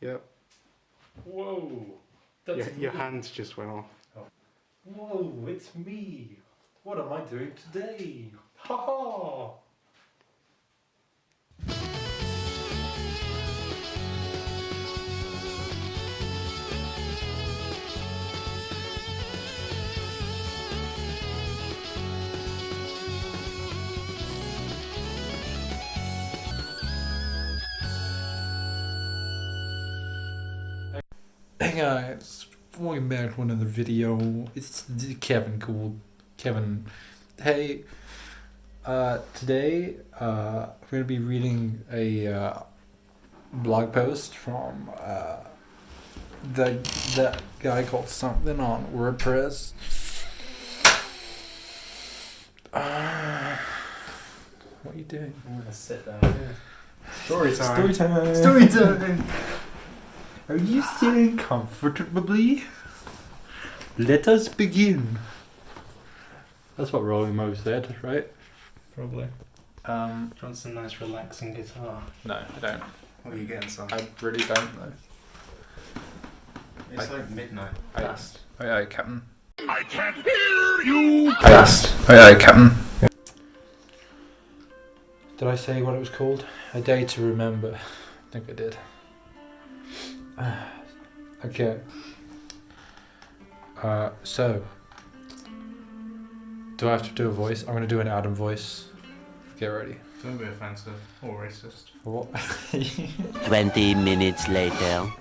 Yep. Whoa. Your hands just went off. Oh. Whoa, it's me. What am I doing today? Ha ha! Hey guys, welcome back to another video. It's Kevin called Kevin. Hey, today we're gonna be reading a blog post from that guy called something on WordPress. What are you doing? I'm gonna sit down. Story time. Story time. Are you sitting comfortably? Let us begin. That's what Rolling Mo said, right? Probably. Do you want some nice relaxing guitar? No, I don't. What are you getting, son? I really don't know. It's like midnight. Fast. Aye, Captain. I can't hear you! Fast. Aye, Captain. Did I say what it was called? A Day to Remember. I think I did. Okay. So, do I have to do a voice? I'm gonna do an Adam voice. Get ready. Don't be offensive or racist. What? 20 minutes later.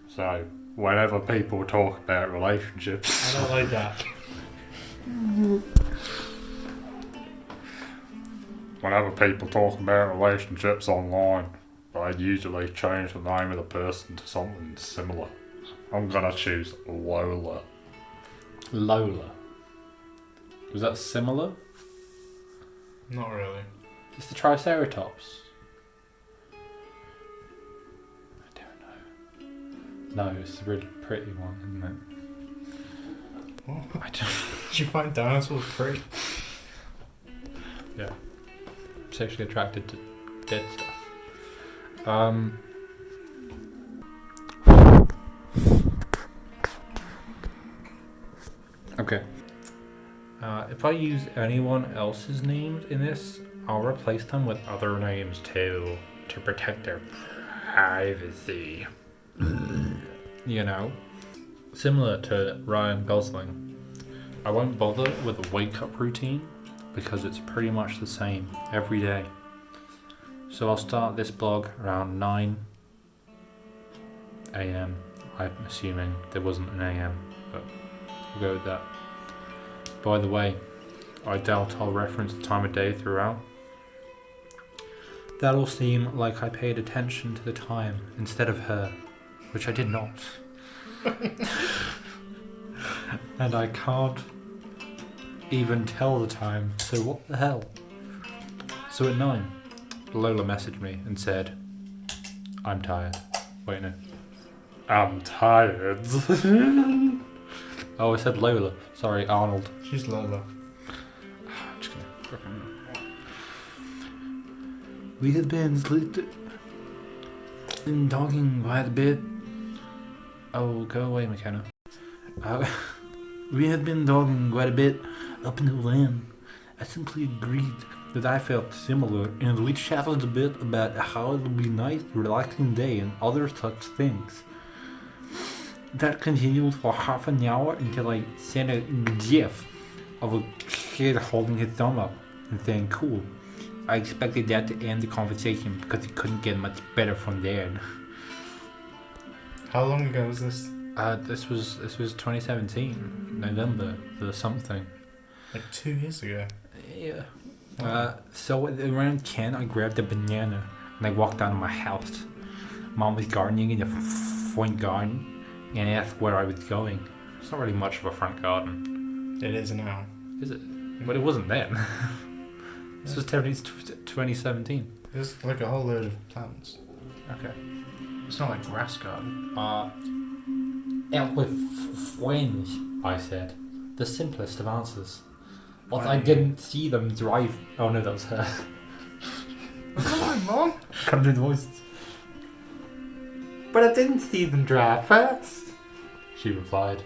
So, whenever people talk about relationships, I don't like that. whenever people talk about relationships online, I usually change the name of the person to something similar. I'm gonna choose Lola. Lola. Was that similar? Not really. It's the Triceratops. I don't know. No, it's the really pretty one, isn't it? What? I don't. Did you find dinosaurs pretty? Yeah. I'm sexually attracted to dead stuff. Okay. If I use anyone else's names in this, I'll replace them with other names too, to protect their privacy. You know? Similar to Ryan Gosling. I won't bother with a wake-up routine, because it's pretty much the same every day. So I'll start this blog around 9 AM. I'm assuming there wasn't an AM, but we'll go with that. By the way, I doubt I'll reference the time of day throughout. That'll seem like I paid attention to the time instead of her, which I did not. And I can't even tell the time, so what the hell? So at 9, Lola messaged me and said, I'm tired. Wait, no. I'm tired. Oh, I said Lola. Sorry, Arnold. She's Lola. I'm just gonna... We have been talking quite a bit. Oh, go away, McKenna. We had been talking quite a bit up until then. I simply agreed that I felt similar, and we chatted a bit about how it would be a nice, relaxing day and other such things. That continued for half an hour until I sent a gif of a kid holding his thumb up and saying, cool. I expected that to end the conversation because it couldn't get much better from there. How long ago was this? This was 2017, November, the something. Like 2 years ago. Yeah. So around 10, I grabbed a banana and I walked out of my house. Mom was gardening in the front garden and asked where I was going. It's not really much of a front garden. It is now. Is it? But it wasn't then. This was 2017. There's like a whole load of plants. Okay. It's not like grass garden. Out with friends, I said. The simplest of answers. But I didn't see them drive. Oh no, that was her. fine, Mom. Can't do the voices. But I didn't see them drive first, she replied.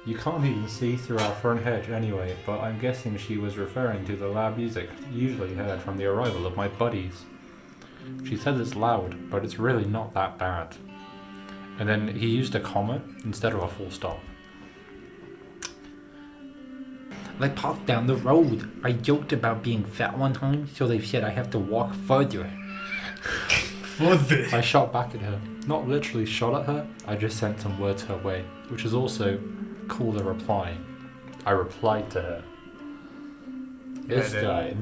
You can't even see through our front hedge anyway, but I'm guessing she was referring to the loud music usually heard from the arrival of my buddies. She said it's loud, but it's really not that bad. And then he used a comma instead of a full stop. They parked down the road. I joked about being fat one time, so they said I have to walk further. I shot back at her. Not literally shot at her, I just sent some words her way, which is also called a reply. I replied to her. This guy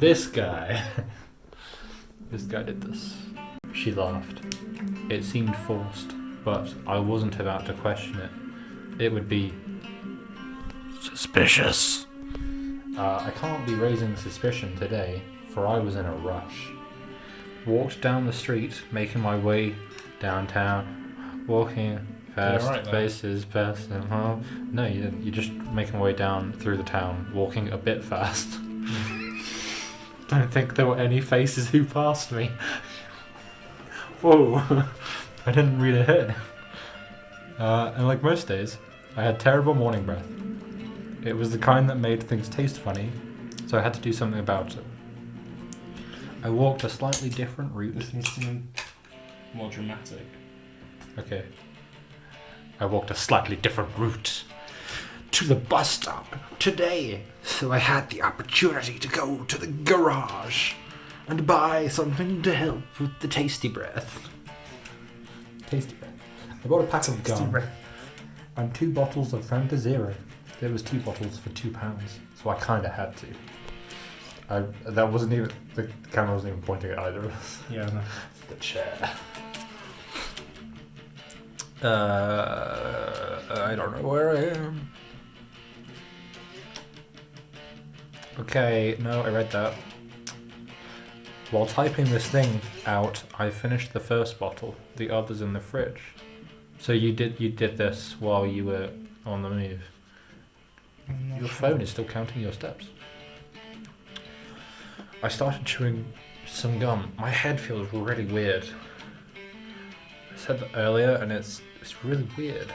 this guy did this. She laughed. It seemed forced, but I wasn't about to question it. It would be suspicious. I can't be raising suspicion today, for I was in a rush. Walked down the street, making my way downtown, walking fast right, places, past them. No, you're just making my way down through the town, walking a bit fast. Don't think there were any faces who passed me. Whoa, I didn't read ahead. And like most days, I had terrible morning breath. It was the kind that made things taste funny, so I had to do something about it. I walked a slightly different route. This needs something more dramatic. Okay. I walked a slightly different route to the bus stop today, so I had the opportunity to go to the garage and buy something to help with the tasty breath. Tasty breath. I bought a pack of gum and 2 bottles of Fanta Zero. There was 2 bottles for £2, so I kind of had to. That wasn't even, the camera wasn't even pointing at either of us. Yeah, no. The chair. I don't know where I am. Okay, no, I read that. While typing this thing out, I finished the first bottle. The other's in the fridge. So you did this while you were on the move. Your phone is still counting your steps. I started chewing some gum. My head feels really weird. I said that earlier, and it's really weird.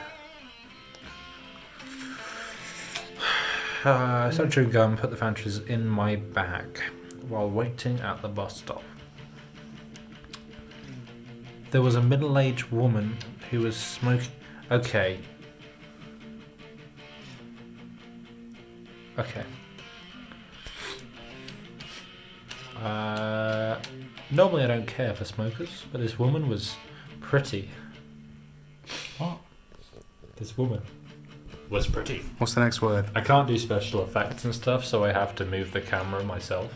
I started chewing gum, put the Fantas in my bag while waiting at the bus stop. There was a middle-aged woman who was smoking. Okay. Normally I don't care for smokers, but this woman was pretty. What? This woman was pretty. What's the next word? I can't do special effects and stuff, so I have to move the camera myself.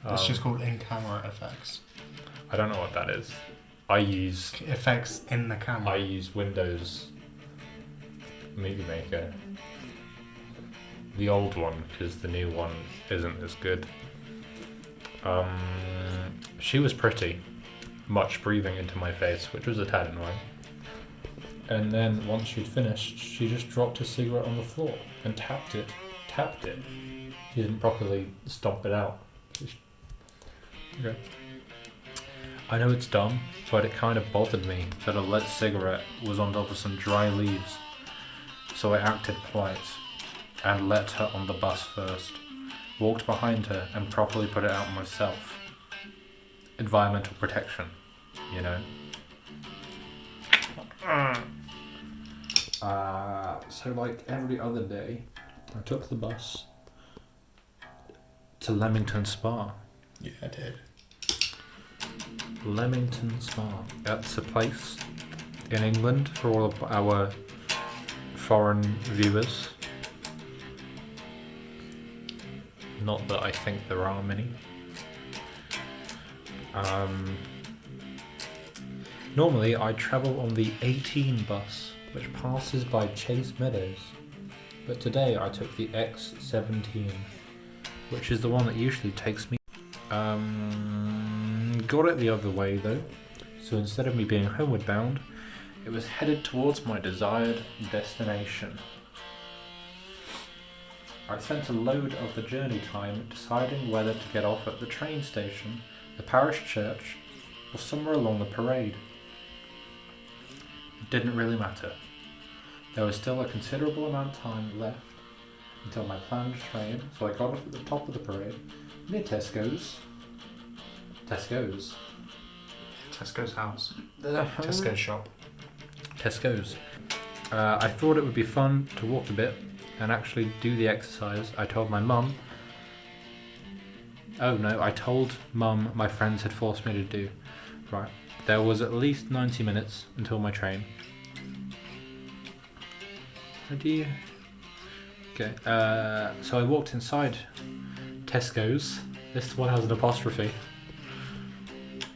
It's just called in-camera effects. I don't know what that is. I use Effects in the camera. Windows Movie Maker. The old one, because the new one isn't as good. She was pretty, much breathing into my face, which was a tad annoying. And then once she'd finished, she just dropped a cigarette on the floor and tapped it. She didn't properly stomp it out. Okay. I know it's dumb, but it kind of bothered me that a lit cigarette was on top of some dry leaves. So I acted polite and let her on the bus first. Walked behind her and properly put it out myself. Environmental protection, you know. So like every other day, I took the bus to Leamington Spa. Yeah, I did. Leamington Spa. That's a place in England for all of our foreign viewers. Not that I think there are many. Normally I travel on the 18 bus, which passes by Chase Meadows, but today I took the X17, which is the one that usually takes me. Got it the other way though, so instead of me being homeward bound, it was headed towards my desired destination. I spent a load of the journey time deciding whether to get off at the train station, the parish church, or somewhere along the parade. It didn't really matter. There was still a considerable amount of time left until my planned train, so I got off at the top of the parade, near Tesco's. Tesco's house. Tesco's shop. Tesco's. I thought it would be fun to walk a bit and actually do the exercise. I told my mum. Oh no, I told mum my friends had forced me to do. Right. There was at least 90 minutes until my train. How do you... Okay, so I walked inside Tesco's. This one has an apostrophe.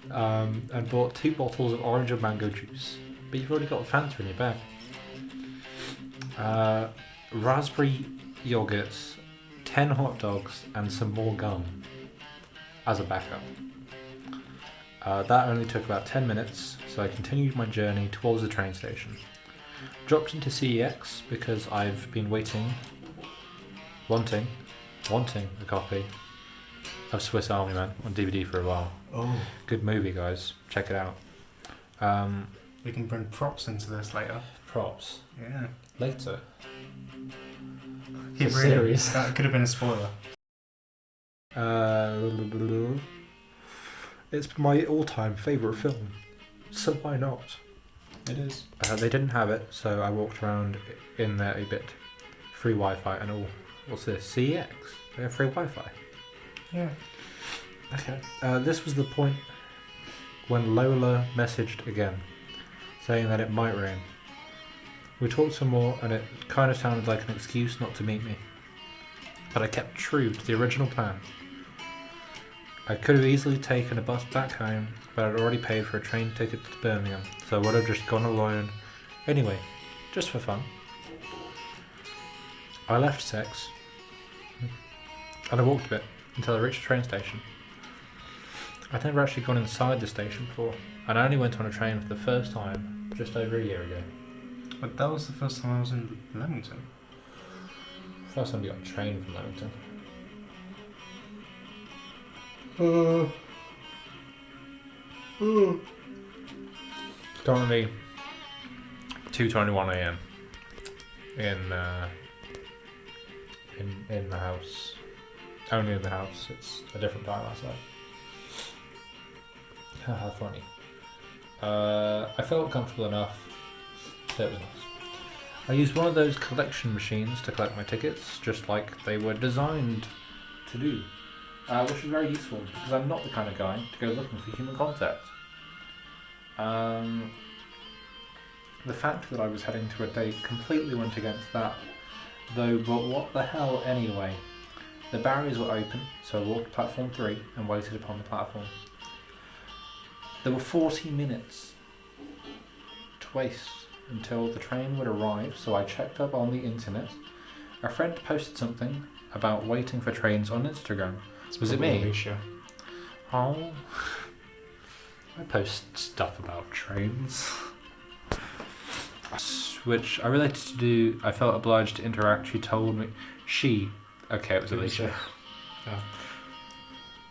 And bought 2 bottles of orange and mango juice. But you've already got Fanta in your bag. Raspberry yogurts, 10 hot dogs, and some more gum as a backup. That only took about 10 minutes, so I continued my journey towards the train station. Dropped into CEX because I've been wanting a copy of Swiss Army Man on DVD for a while. Oh. Good movie, guys. Check it out. We can bring props into this later. Props. Yeah. Later. Keep It's reading. serious. That could have been a spoiler. It's my all-time favourite film, so why not? It is. They didn't have it, so I walked around in there a bit. Free Wi-Fi and all. What's this? CEX? They have free Wi-Fi. Yeah. Okay. This was the point when Lola messaged again, saying that it might rain. We talked some more, and it kind of sounded like an excuse not to meet me. But I kept true to the original plan. I could have easily taken a bus back home, but I'd already paid for a train ticket to Birmingham, so I would have just gone alone. Anyway, just for fun. I left Sex, and I walked a bit until I reached a train station. I'd never actually gone inside the station before, and I only went on a train for the first time just over a year ago. But that was the first time I was in Leamington. First time we got a train from Leamington. Currently 2:21 a.m. in the house. Only in the house. It's a different time outside. How funny. I felt comfortable enough. That was nice. I used one of those collection machines to collect my tickets, just like they were designed to do. Which is very useful, because I'm not the kind of guy to go looking for human contact. The fact that I was heading to a date completely went against that, though, but what the hell anyway. The barriers were open, so I walked to platform 3 and waited upon the platform. There were 40 minutes to waste until the train would arrive, so I checked up on the internet. A friend posted something about waiting for trains on Instagram. Was it me? Alicia. Oh. I post stuff about trains. Which I related to do, I felt obliged to interact. She told me. Okay, it was Alicia. Oh.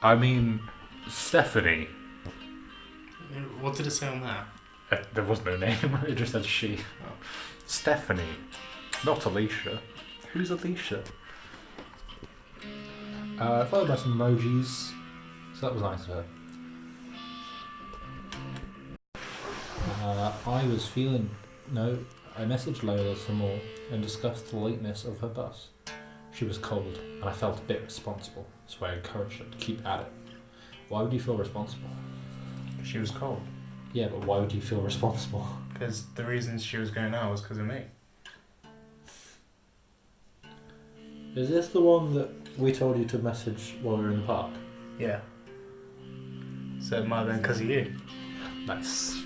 I mean, Stephanie. What did it say on that? there was no name, it just said she. Oh. Stephanie, not Alicia. Who's Alicia? I followed by some emojis, so that was nice of her. I messaged Lola some more and discussed the lateness of her bus. She was cold, and I felt a bit responsible, so I encouraged her to keep at it. Why would you feel responsible? She was cold. Yeah, but why would you feel responsible? Because the reason she was going out was because of me. Is this the one that we told you to message while we were in the park? Yeah. So it might have been because of you. Nice.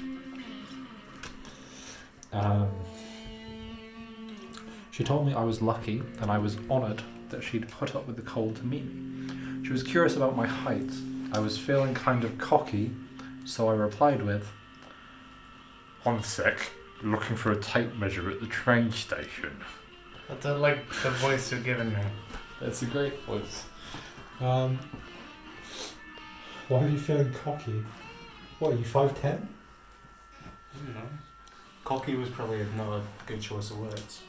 She told me I was lucky and I was honoured that she'd put up with the cold to meet me. She was curious about my height. I was feeling kind of cocky, so I replied with, One sec. Looking for a tape measure at the train station. I don't like the voice you're giving me. That's a great voice. Why are you feeling cocky? What, are you 5'10"? I don't know. Cocky was probably not a good choice of words.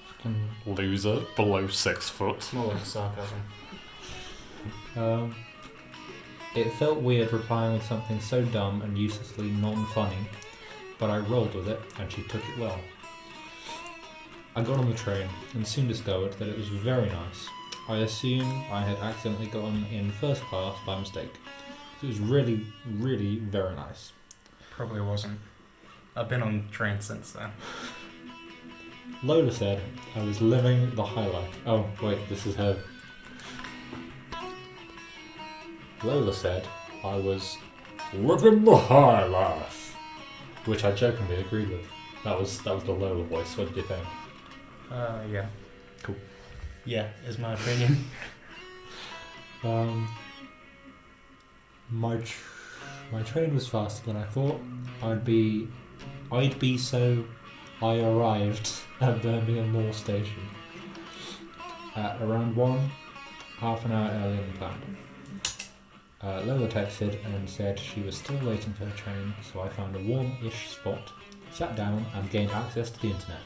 Loser below 6 foot. It's more like sarcasm. It felt weird replying with something so dumb and uselessly non-funny, but I rolled with it and she took it well. I got on the train and soon discovered that it was very nice. I assume I had accidentally gotten in first class by mistake. It was really, really very nice. Probably wasn't. I've been on trains since then. Lola said I was living the high life. Oh, wait, this is her. Lola said I was living the high life, which I jokingly agreed with. That was the Lola voice. What did you think? Yeah. Cool. Yeah, is my opinion. My train was faster than I thought. I'd be so. I arrived at Birmingham Moor Station at around 1, half an hour earlier than planned. Lola texted and said she was still waiting for her train, so I found a warm-ish spot, sat down and gained access to the internet.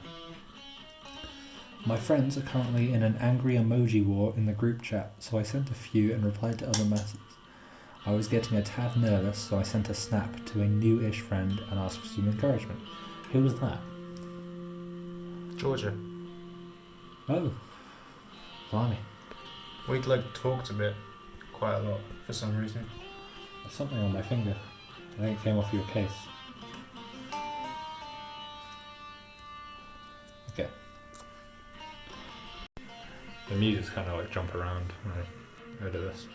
My friends are currently in an angry emoji war in the group chat, so I sent a few and replied to other messages. I was getting a tad nervous, so I sent a snap to a new-ish friend and asked for some encouragement. Who was that? Georgia. Oh, blimey. We'd talked a bit, quite a lot, for some reason. There's something on my finger. I think it came off your case. Okay. The music's kind of jump around when I heard of this.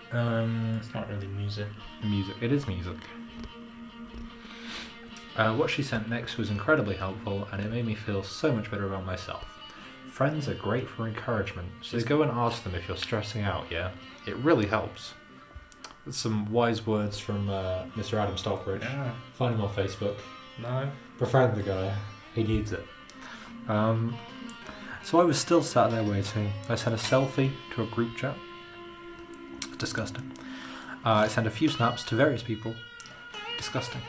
It's not really music. Music. It is music. What she sent next was incredibly helpful, and it made me feel so much better about myself. Friends are great for encouragement, so go and ask them if you're stressing out, yeah? It really helps. Some wise words from Mr. Adam Stockbridge. Yeah. Find him on Facebook. No. Befriend the guy. He needs it. So I was still sat there waiting. I sent a selfie to a group chat. Disgusting. I sent a few snaps to various people. Disgusting.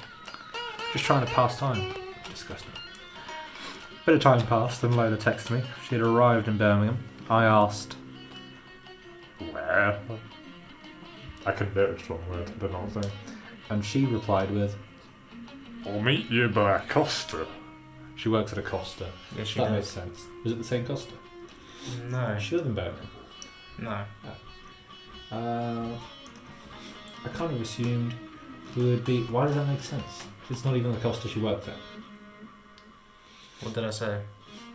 Just trying to pass time. Disgusting. Bit of time passed and Lola texted me. She had arrived in Birmingham. I asked, Where? I couldn't do it, one word, I don't know what I'm saying. and she replied with, I'll meet you by Costa. she works at a Costa. Yeah, she That does. makes sense. Was it the same Costa? No. She lives in Birmingham. No. I kind of assumed it would be. Why does that make sense? It's not even the Costa she worked at. What did I say?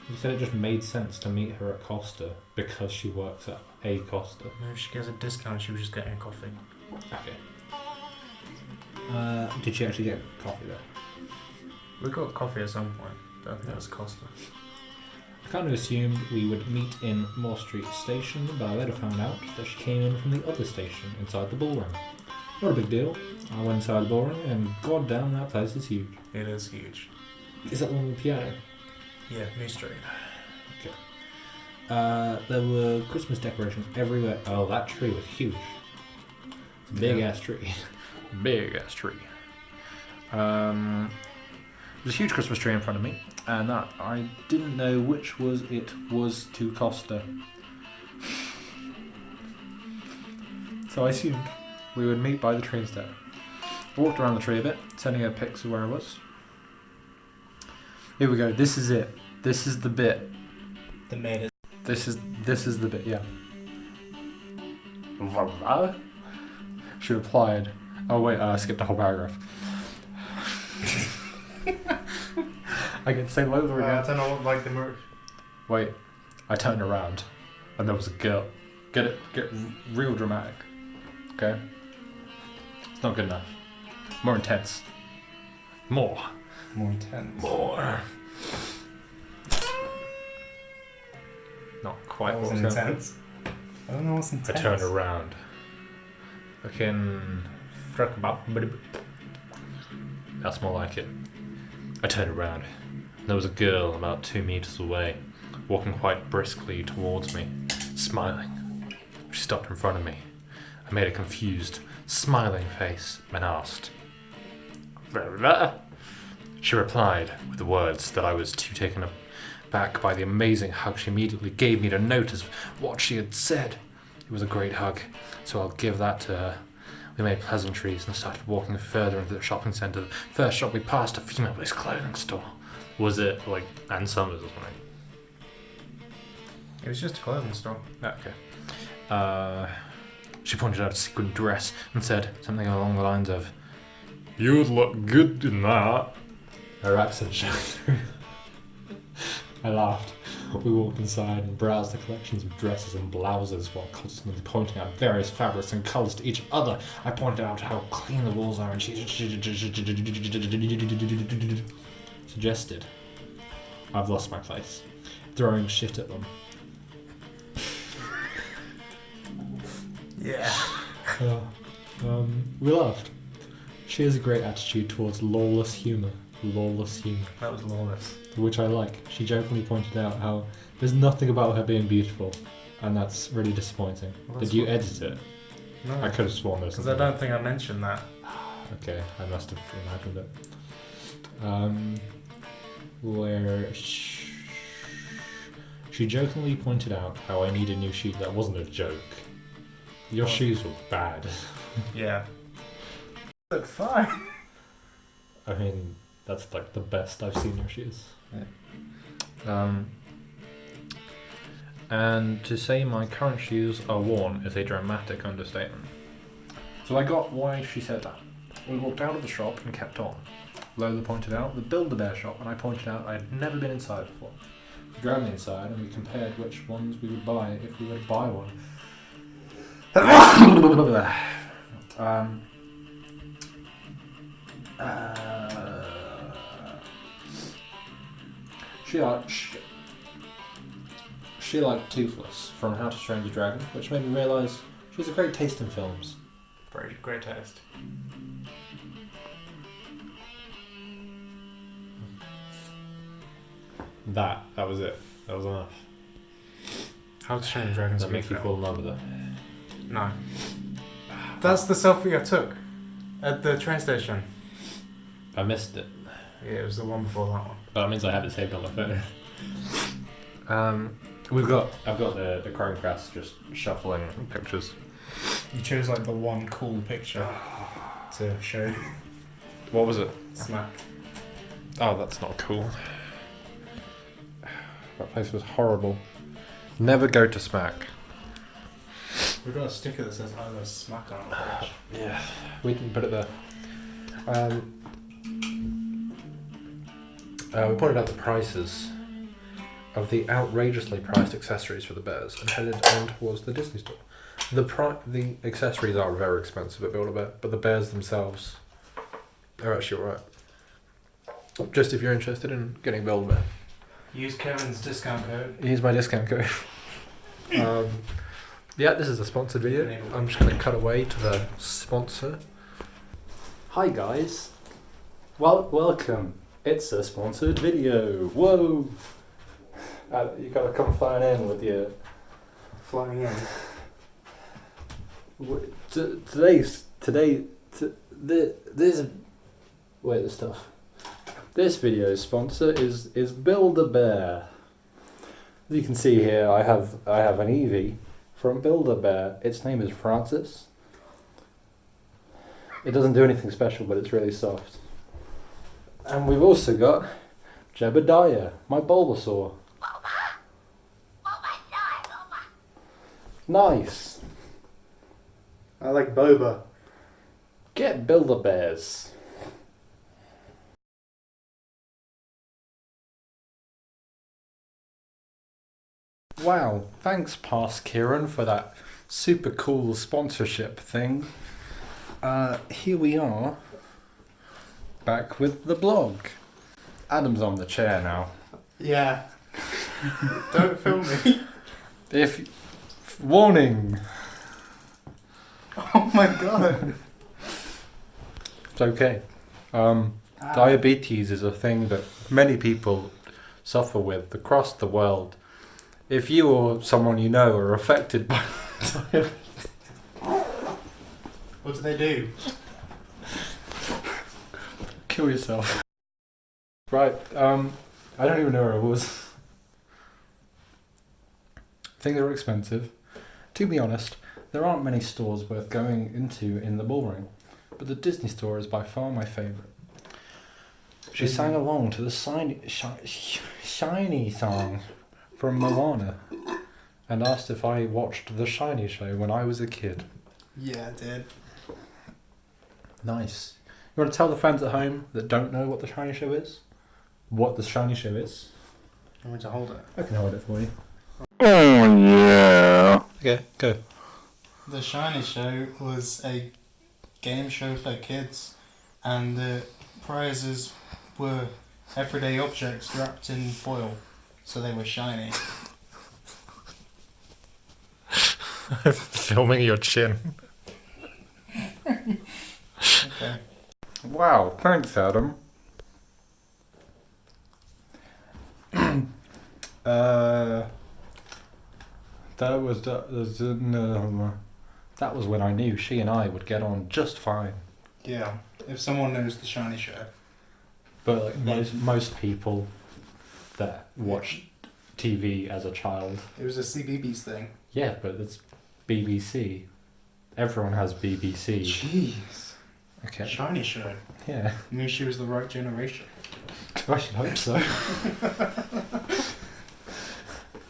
You said it just made sense to meet her at Costa because she works at a Costa. Maybe if she gets a discount, she was just getting a coffee. Okay. Did she actually get coffee there? We got coffee at some point, but that was Costa. I kind of assumed we would meet in Moore Street Station, but I later found out that she came in from the other station inside the ballroom. Not a big deal. I went inside the ballroom, and goddamn, that place is huge. It is huge. Is that the one with the piano? Yeah, New Street. Okay. There were Christmas decorations everywhere. Oh, that tree was huge. It's a big ass tree. Big ass tree. There's a huge Christmas tree in front of me, and that I didn't know which was to Costa. So I assumed we would meet by the train station. I walked around the tree a bit, sending her pics of where I was. Here we go. This is it. This is the bit. The made it. This is the bit. Yeah. She replied. Oh wait, I skipped a whole paragraph. I can say Lola again. I don't know what like the move. Wait, I turned around, and there was a girl. Get it? Get real dramatic. Okay. It's not good enough. More intense. More. More intense. More. Not quite. What's what was going- intense? I don't know what's I intense. turned around. Fucking. That's more like it. I turned around. There was a girl about 2 meters away, walking quite briskly towards me, smiling. She stopped in front of me. I made a confused, smiling face and asked, "Vera?" She replied with the words that I was too taken aback by the amazing hug she immediately gave me to notice what she had said. It was a great hug, so I'll give that to her. We made pleasantries and started walking further into the shopping centre. The first shop we passed, a female-based clothing store. Was it like Ann Summers or something? It was just a clothing store. Okay. She pointed out a sequin dress and said something along the lines of, You'd look good in that. her accent showed through. I laughed. We walked inside and browsed the collections of dresses and blouses while constantly pointing out various fabrics and colours to each other. I pointed out how clean the walls are and she suggested. I've lost my place. Throwing shit at them. Yeah. We laughed. She has a great attitude towards lawless humour. That was lawless. Which I like. She jokingly pointed out how there's nothing about her being beautiful, and that's really disappointing. Well, Did you edit it? No. I could have sworn this. Because I don't think I mentioned that. Okay, I must have imagined it. Where she jokingly pointed out how I needed new shoes. That wasn't a joke. Your shoes were bad. Yeah. Look fine. I mean, that's like the best I've seen your shoes. And to say my current shoes are worn is a dramatic understatement. So I got why she said that. We walked out of the shop and kept on. Lola pointed out the Build-A-Bear shop, and I pointed out I had never been inside before. She drove me inside and we compared which ones we would buy if we were to buy one. She liked Toothless from How to Train Your Dragon, which made me realise she has a great taste in films. Very great taste. That was it. That was enough. How to Train Your Dragon's Does that make you fall in love with her? No. That's the selfie I took at the train station. I missed it. Yeah, it was the one before that one. But that means I have it saved on my phone. I've got the Chromecast just shuffling pictures. You chose like the one cool picture to show. What was it? Smack. Oh, that's not cool. That place was horrible. Never go to Smack. We've got a sticker that says I love Smack on our page. Yeah, we can put it there. We pointed out the prices of the outrageously priced accessories for the bears and headed on towards the Disney store. The accessories are very expensive at Build-A-Bear, but the bears themselves are actually alright. Just if you're interested in getting Build-A-Bear. Use Kevin's discount code. Use my discount code. Yeah, this is a sponsored video. I'm just going to cut away to the sponsor. Hi guys, welcome. It's a sponsored video. Whoa! You gotta come flying in with your Flying in. This video's sponsor is Build-A-Bear. As you can see here, I have an Eevee from Build-A-Bear. Its name is Francis. It doesn't do anything special, but it's really soft. And we've also got Jebediah, my Bulbasaur. Nice. I like Boba. Get Build-A-Bears. Wow, thanks Past Kieran for that super cool sponsorship thing. Here we are, back with the blog. Adam's on the chair now. Yeah. Don't film me. Warning! Oh my god. It's okay. Diabetes is a thing that many people suffer with across the world. if you or someone you know are affected by What do they do? kill yourself. Right, I don't even know where I was. I think they're expensive. To be honest, there aren't many stores worth going into in the Bullring, but the Disney store is by far my favourite. She sang along to the Shiny song from Moana and asked if I watched the Shiny show when I was a kid. Yeah, I did. Nice. You want to tell the fans at home that don't know what the Shiny show is? What the Shiny show is? I want to hold it. I can hold it for you. Oh yeah. Okay, go. The Shiny Show was a game show for kids, and the prizes were everyday objects wrapped in foil, so they were shiny. Filming your chin. Okay. Wow, thanks, Adam. That was when I knew she and I would get on just fine. Yeah, if someone knows the Shiny Show. But like most people that watched TV as a child. It was a CBeebies thing. Yeah, but it's BBC. Everyone has BBC. Jeez. Okay. Shiny Show. Yeah. I knew she was the right generation. I should hope so.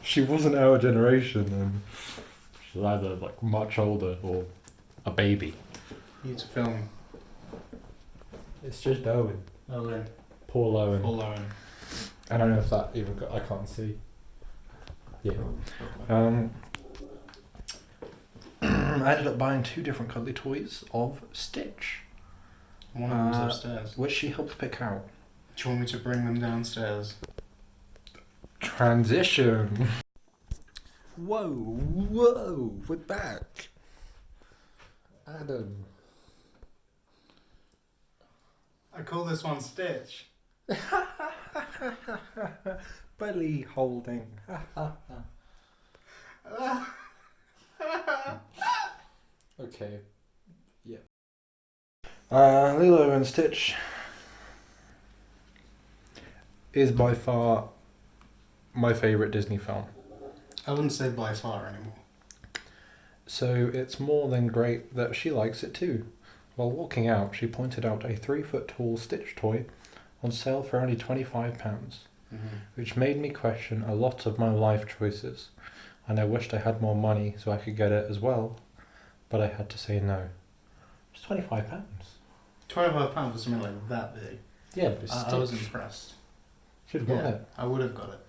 She wasn't our generation, and she's either like much older or a baby. You need to film. It's just Owen. Owen. Paul Owen. Paul Owen. I don't know if that even got. I can't see. Yeah. I ended up buying 2 different cuddly toys of Stitch, One of them's upstairs. which she helped pick out. Do you want me to bring them downstairs? Transition. Whoa, we're back. Adam. I call this one Stitch. Belly holding. Okay. Yeah. Lilo and Stitch is by far my favourite Disney film. I wouldn't say by far anymore. So it's more than great that she likes it too. While walking out, she pointed out a 3-foot tall Stitch toy on sale for only £25, which made me question a lot of my life choices, and I wished I had more money so I could get it as well, but I had to say no. It's £25. £25 for something like that big. Yeah, but it's I was Stitch. impressed. Should have got it. I would have got it.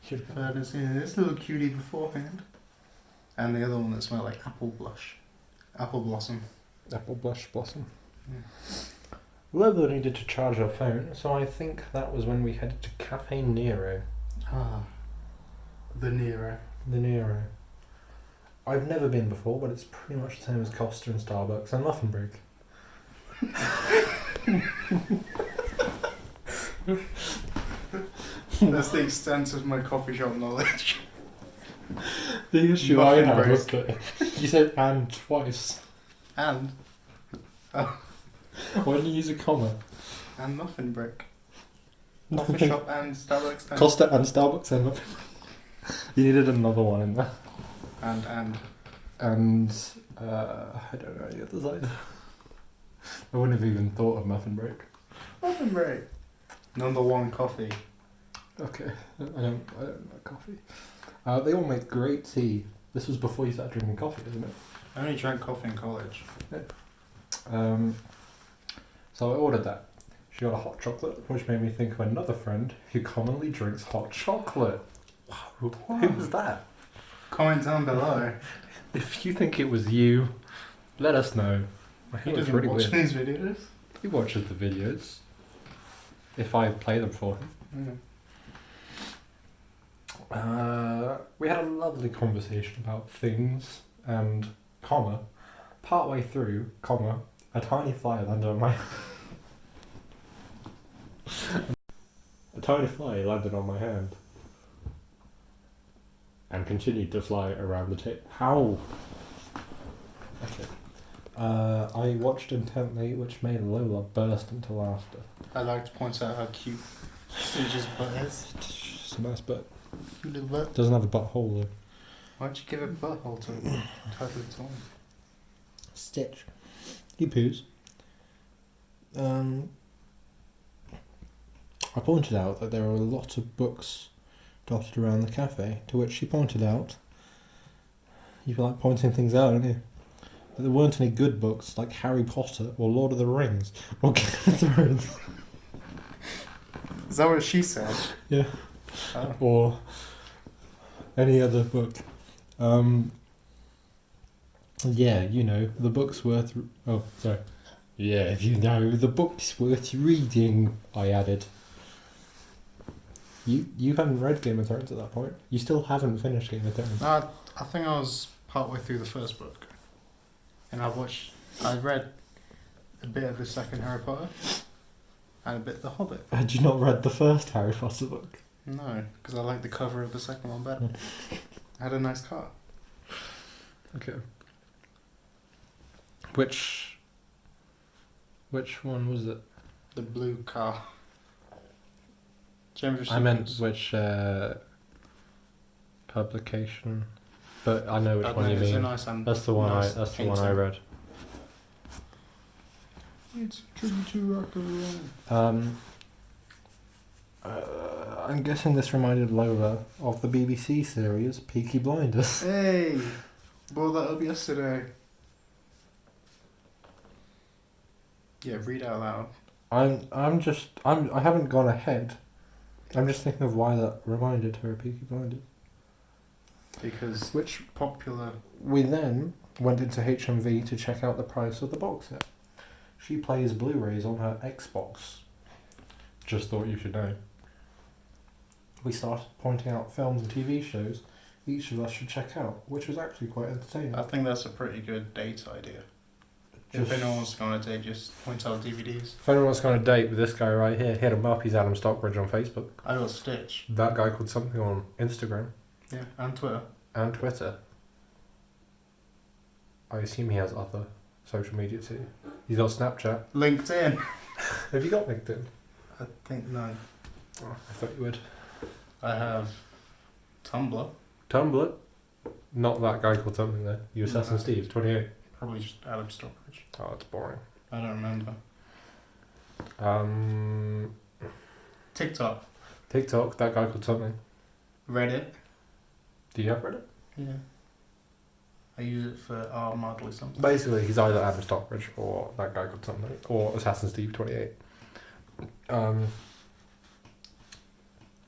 Should If I hadn't seen this little cutie beforehand. And the other one that smelled like apple blush. Apple blossom. Apple blush blossom. Yeah. Lola needed to charge her phone, so I think that was when we headed to Cafe Nero. Ah. The Nero. The Nero. I've never been before, but it's pretty much the same as Costa and Starbucks and Muffin Break. That's the extent of my coffee shop knowledge. The issue Muffin I had Break. was that you said "and" twice. And Why didn't you use a comma? muffin brick. Coffee shop and Starbucks and Costa and Starbucks and Muffin. You needed another one in there. and And I don't know any others either. I wouldn't have even thought of Muffin Break. muffin break. Number 1 coffee. Okay, I don't like coffee. They all make great tea. This was before you started drinking coffee, isn't it? I only drank coffee in college. So I ordered that. She got a hot chocolate, which made me think of another friend who commonly drinks hot chocolate. Wow, who was that? Comment down below. If you think it was you, let us know. He It was doesn't really watch weird. these videos. He watches the videos. If I play them for him. We had a lovely conversation about things and, partway through, a tiny fly landed on my... a tiny fly landed on my hand. and continued to fly around the tip. How? Okay. I watched intently, which made Lola burst into laughter. I like to point out how cute Stitch's butt is. It's a nice butt. Little butt. Doesn't have a butthole though. Why'd you give a butthole to a totally toy? Stitch. He poos. I pointed out that there were a lot of books dotted around the cafe, to which she pointed out, you like pointing things out, don't you? That there weren't any good books like Harry Potter or Lord of the Rings or Game of Thrones. Is that what she said? Yeah. Oh. Or any other book. Yeah, you know, the book's worth... Oh, sorry. Yeah, you know, the book's worth reading, I added. You haven't read Game of Thrones at that point. You still haven't finished Game of Thrones. I think I was partway through the first book. And I read a bit of the second Harry Potter and a bit of The Hobbit. Had you not read the first Harry Potter book? No, because I like the cover of the second one better. I had a nice car. Okay. Which one was it? The blue car. James I meant Receivers. which publication, but I know which I one know, you it's a mean. nice That's the one. nice That's the one I painting. read. It's tricky to rock around. I'm guessing this reminded Lola of the BBC series Peaky Blinders. Hey! Brought that up yesterday. Yeah, read out loud. I haven't gone ahead. I'm just thinking of why that reminded her of Peaky Blinders. Because Which popular. we then went into HMV to check out the price of the box set. She plays Blu-rays on her Xbox. Just thought you should know. We started pointing out films and TV shows each of us should check out, which was actually quite entertaining. I think that's a pretty good date idea. If anyone wants to go on a date, just point out DVDs. If anyone's going on a date with this guy right here, hit him up. He's Adam Stockbridge on Facebook. I got Stitch. That guy called something on Instagram Yeah, and Twitter. and Twitter. I assume he has other social media too. He's got Snapchat. LinkedIn. Have you got LinkedIn? I think no. Oh, I thought you would. I have Tumblr. Tumblr. Not that guy called something there. You Assassin No. Steve, 28. Probably just Adam Stockbridge. Oh, it's boring. I don't remember. TikTok. TikTok, that guy called something. Reddit. Do you have Reddit? Yeah. I use it for our model or something. Basically, he's either Adam Stockbridge or that guy called something, or Assassin Steve 28.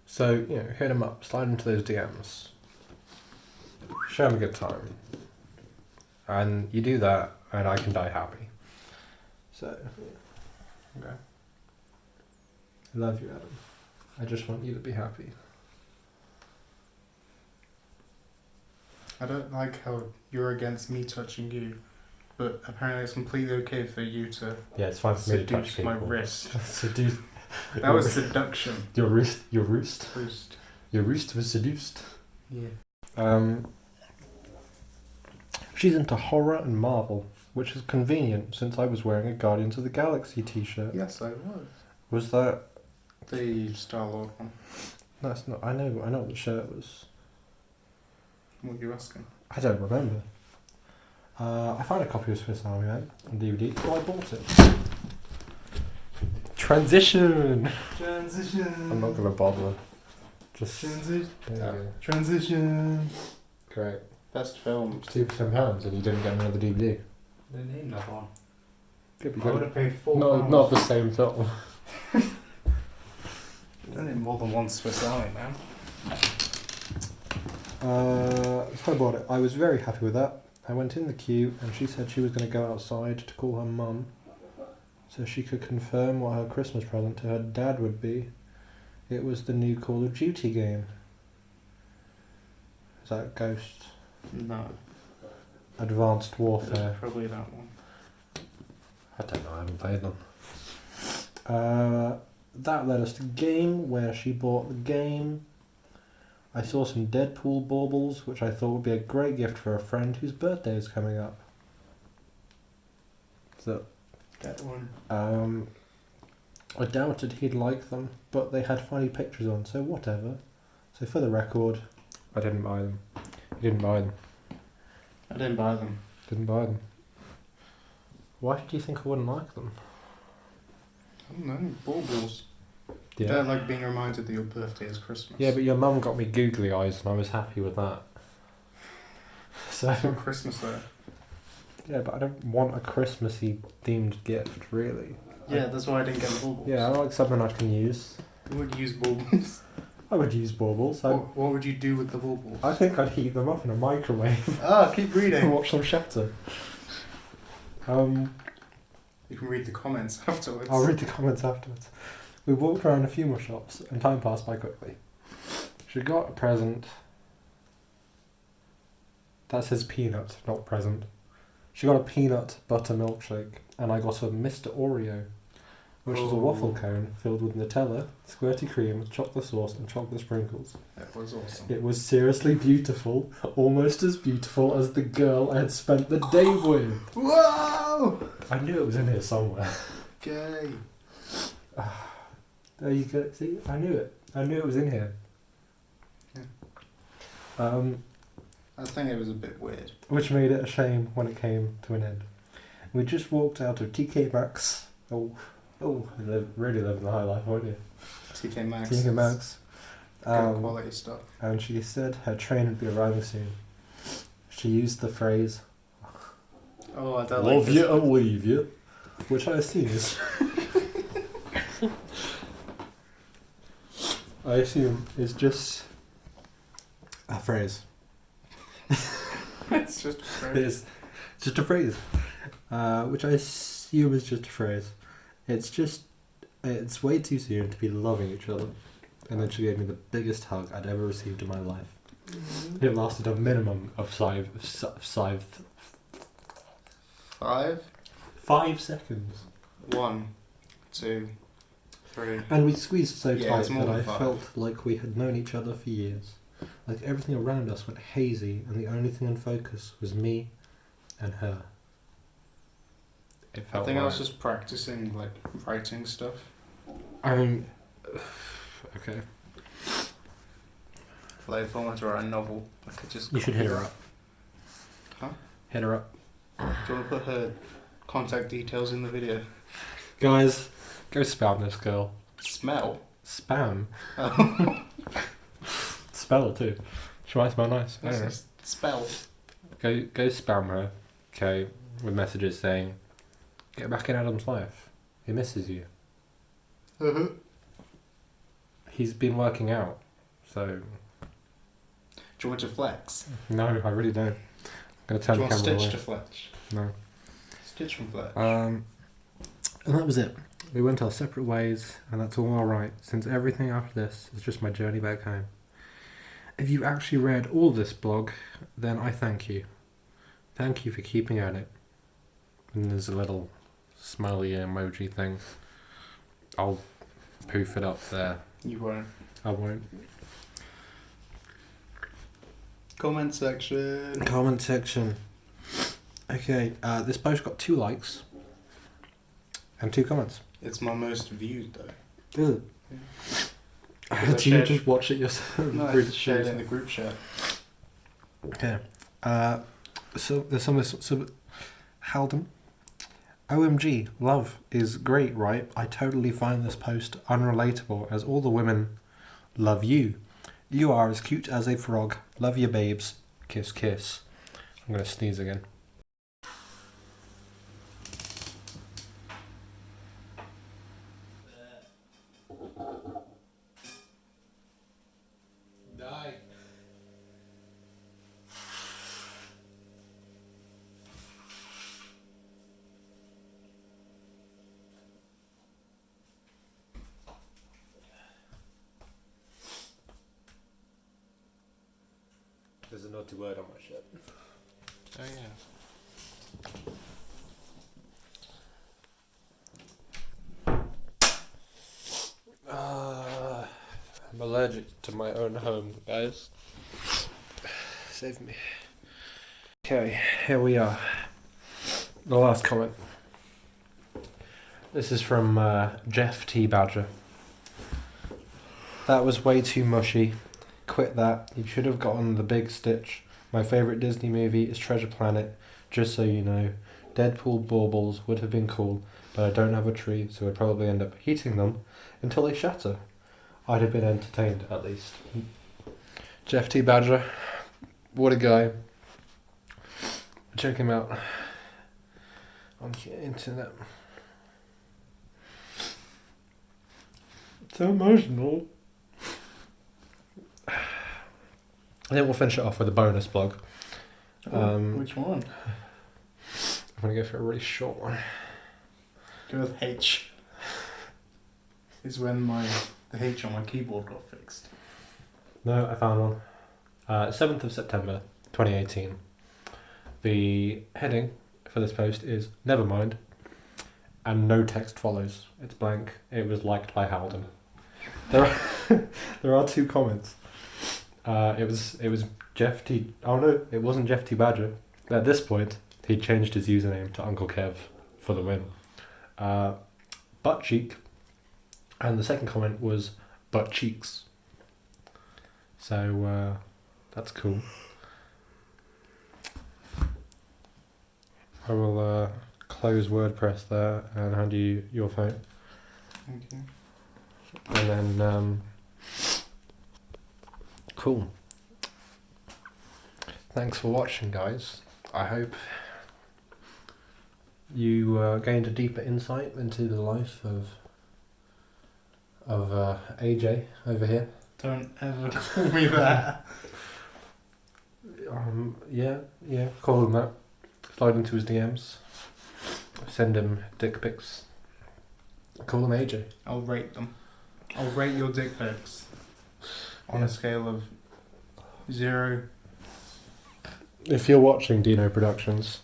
So, you know, hit him up, slide into those DMs, show him a good time, and you do that, and I can die happy. So, yeah. Okay. I love you, Adam. I just want you to be happy. I don't like how you're against me touching you, but apparently it's completely okay for you to Yeah, it's fine for me to touch seduce people. my wrist. Seduce. That was seduction. Your wrist. Boost. Your wrist was seduced. Yeah. She's into horror and Marvel, which is convenient since I was wearing a Guardians of the Galaxy t-shirt. Yes, I was. Was that? The Star-Lord one. That's not. I know what the shirt was. What are you asking? I don't remember. I found a copy of Swiss Army Man on DVD, so I bought it. Transition. I'm not gonna bother. Just Transition. there you go. Transition. Great. Best films. It's £2 and you didn't get another DVD. They named that one. Could be I would good. have paid £4. Not the same film. I need more than one Swiss Army Man. So I bought it. I was very happy with that. I went in the queue and she said she was going to go outside to call her mum so she could confirm what her Christmas present to her dad would be. It was the new Call of Duty game. Is that Ghost? No. Advanced Warfare. Probably that one. I don't know, I haven't played them. That led us to Game, where she bought the game. I saw some Deadpool baubles, which I thought would be a great gift for a friend whose birthday is coming up. So, That one. I doubted he'd like them, but they had funny pictures on, so whatever. So for the record, I didn't buy them. He didn't buy them. I didn't buy them. Didn't buy them. Why did you think I wouldn't like them? I don't know. Baubles. Yeah. They're like being reminded that your birthday is Christmas. Yeah, but your mum got me googly eyes, and I was happy with that. So. It's not Christmas though. Yeah, but I don't want a Christmassy themed gift, really. Yeah, that's why I didn't get the baubles. Yeah, I like something I can use. You would use baubles. I would use baubles. What would you do with the baubles? I think I'd heat them up in a microwave Keep and reading. watch them shatter. You can read the comments afterwards. I'll read the comments afterwards. We walked around a few more shops and time passed by quickly. She got a present. That says peanut, not present. She got a peanut butter milkshake and I got a Mr. Oreo, which is a waffle cone filled with Nutella, squirty cream, chocolate sauce and chocolate sprinkles. That was awesome. It was seriously beautiful, almost as beautiful as the girl I had spent the day with. Whoa! I knew it was in here somewhere. Gay. There you go. See, I knew it. I knew it was in here. Yeah. I think it was a bit weird. Which made it a shame when it came to an end. We just walked out of TK Maxx. Really living the high life, weren't you? TK Maxx. TK Maxx. Good quality stuff. And she said her train would be arriving soon. She used the phrase, Oh, I don't "Love like you and leave you," which I assume is. I assume is just a phrase. It's just a phrase. It's just a phrase, which I assume is just a phrase. It's way too soon to be loving each other. And then she gave me the biggest hug I'd ever received in my life. It lasted a minimum of 5 seconds. 1, 2, 3. And we squeezed so Yeah, tight it's more that I than 5. felt like we had known each other for years. Like everything around us went hazy and the only thing in focus was me and her. It I felt think I was just practicing like writing stuff. okay. Like if I wanted to write a novel, I could just. You should hit her up. Huh? Hit her up. Do you want to put her contact details in the video? Guys, go spam this girl. Smell. Spam? Oh. Spell it too. She might smell nice. I don't know. Spell. Go spam her, okay, with messages saying, "Get back in Adam's life. He misses you. Uh-huh. He's been working out, so..." Do you want to flex? No, I really don't. I'm going to turn Do you the want camera Stitch away. to flex? No. Stitch from flex. And that was it. We went our separate ways, and that's all alright, since everything after this is just my journey back home. If you actually read all this blog, then I thank you. Thank you for keeping at it. And there's a little smiley emoji thing. I'll poof it up there. You won't. I won't. Comment section. Comment section. Okay, this post got 2 likes and 2 comments. It's my most viewed though. Is it? Because I Do you shared- just watch it yourself? No, Read it's the shared news? in the group chat. Okay. So there's some Halden. OMG, love is great, right? I totally find this post unrelatable as all the women love you. You are as cute as a frog. Love you, babes. Kiss, kiss. I'm gonna sneeze again. Die. There's a naughty word on my shirt. Oh yeah. My leg. allergic to my own home, guys. Save me. Okay, here we are. The last comment. This is from Jeff T. Badger. That was way too mushy. Quit that. You should have gotten the big Stitch. My favourite Disney movie is Treasure Planet. Just so you know, Deadpool baubles would have been cool, but I don't have a tree, so I'd probably end up heating them until they shatter. I'd have been entertained, at least. Jeff T. Badger, what a guy. Check him out on the internet. So emotional. And then we'll finish it off with a bonus blog. Which one? I'm going to go for a really short one. Go with H. Is when the H on my keyboard got fixed. No, I found one. 7th of September 2018. The heading for this post is Nevermind, and no text follows. It's blank. It was liked by Howden. There are 2 comments. It was Jeff T. Oh no, it wasn't Jeff T. Badger. At this point, he changed his username to Uncle Kev for the win. Butt cheek, and the second comment was butt cheeks. So that's cool. I will close WordPress there and hand you your phone. Thank you. And then, cool. Thanks for watching, guys. I hope you gained a deeper insight into the life of AJ over here. Don't ever call me that. Yeah, call him that. Slide into his DMs. Send him dick pics. Call him AJ. I'll rate them. I'll rate your dick pics on a scale of 0. If you're watching Dino Productions,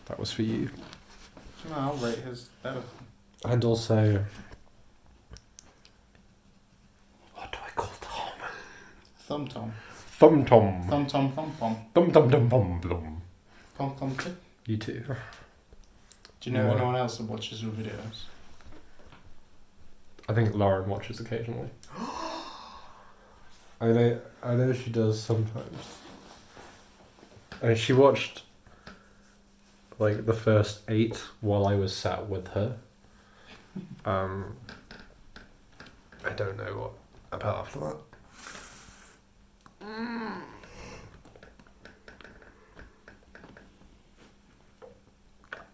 that was for you. No, I'll rate his better. And also, what do I call Tom? Thumb Tom. Thumb Tom. Thumb Tom Thumb Tom. Thumb Tom Tom Tom Tom. Thumb Tom Tom. You too. Do you know What? anyone else that watches your videos? I think Lauren watches occasionally. I know she does sometimes. I mean, she watched like the first 8 while I was sat with her. I don't know what about after that.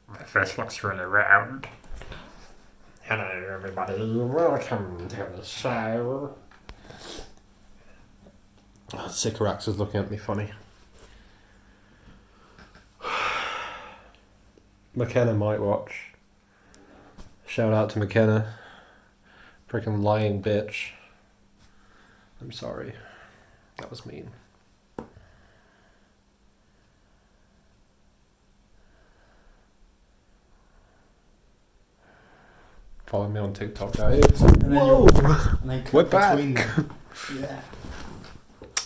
My face looks really round. Hello, everybody. Welcome to the show. Sycorax is looking at me funny. McKenna might watch. Shout out to McKenna. Freaking lying bitch. I'm sorry. That was mean. Follow me on TikTok, guys. And then and then We're cut between them. Yeah.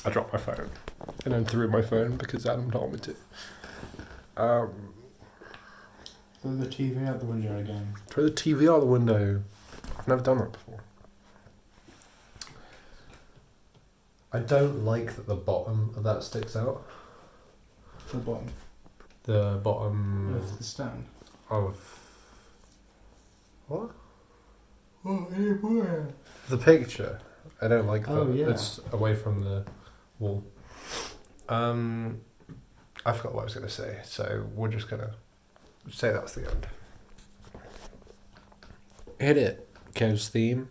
I dropped my phone. And then threw my phone because Adam told me to. Throw the TV out the window again. Throw the TV out the window. I've never done that before. I don't like that the bottom of that sticks out. The bottom The bottom of the stand. of... What? Oh, hey, boy. The picture. I don't like that. Oh, yeah. It's away from the wall. I forgot what I was going to say, so we're just going to say that's the end. Hit it, Kev's theme.